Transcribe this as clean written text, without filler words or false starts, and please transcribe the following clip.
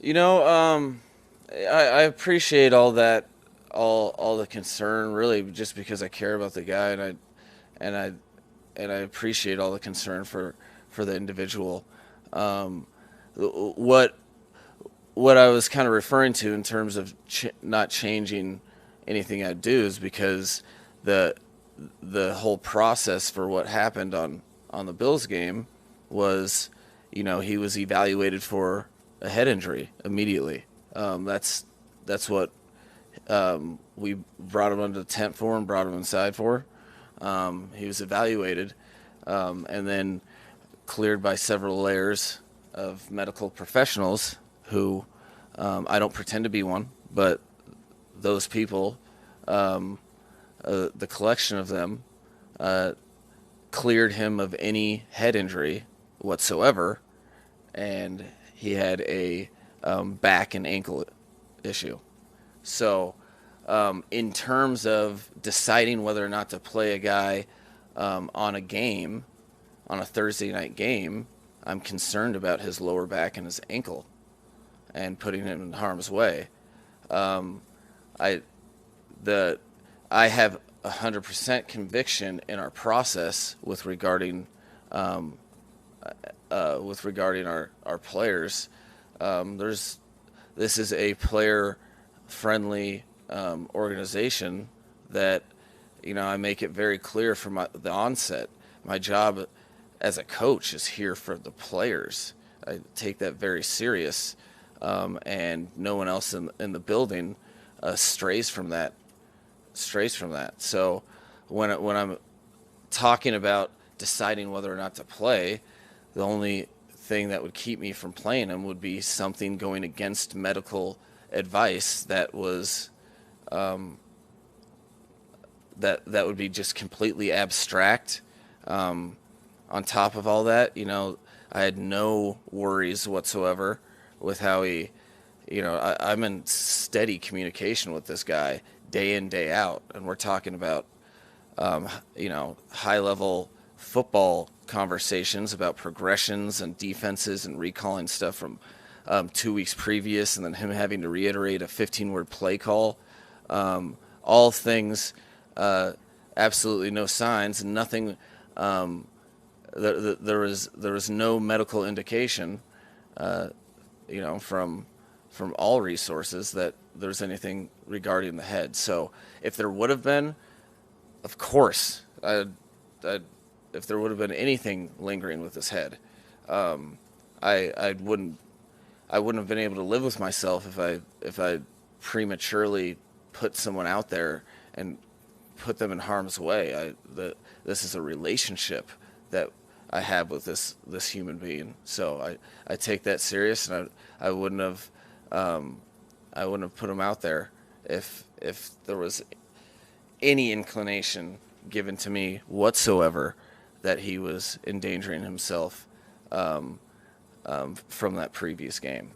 You know, I appreciate all that, all the concern, really, just because I care about the guy, and I and I appreciate all the concern for the individual. Um, what what I was kind of referring to in terms of not changing anything I do is because the the whole process for what happened on the Bills game was, he was evaluated for a head injury immediately. That's what we brought him under the tent for and brought him inside for. He was evaluated, and then cleared by several layers of medical professionals who, I don't pretend to be one, but those people, the collection of them, uh, cleared him of any head injury whatsoever, and he had a back and ankle issue. So, in terms of deciding whether or not to play a guy on a game, on a Thursday night game, I'm concerned about his lower back and his ankle and putting him in harm's way. Um, I the I have 100% conviction in our process um, with regarding our players. There's This is a player friendly organization that, I make it very clear from the onset. My job as a coach is here for the players. I take that very serious, and no one else in the building strays from that. So when I'm talking about deciding whether or not to play, the only thing that would keep me from playing him would be something going against medical advice that was that would be just completely abstract. On top of all that, I had no worries whatsoever with how I'm in steady communication with this guy day in, day out. And we're talking about, high level football conversations about progressions and defenses and recalling stuff from 2 weeks previous, and then him having to reiterate a 15-word play call. All things, absolutely no signs, and nothing. There was no medical indication, from all resources that there's anything regarding the head. So if there would have been, of course, I'd, if there would have been anything lingering with his head, um, I wouldn't have been able to live with myself if I prematurely put someone out there and put them in harm's way. This is a relationship that I have with this human being, so I take that serious, and I wouldn't have I wouldn't have put him out there if there was any inclination given to me whatsoever that he was endangering himself from that previous game.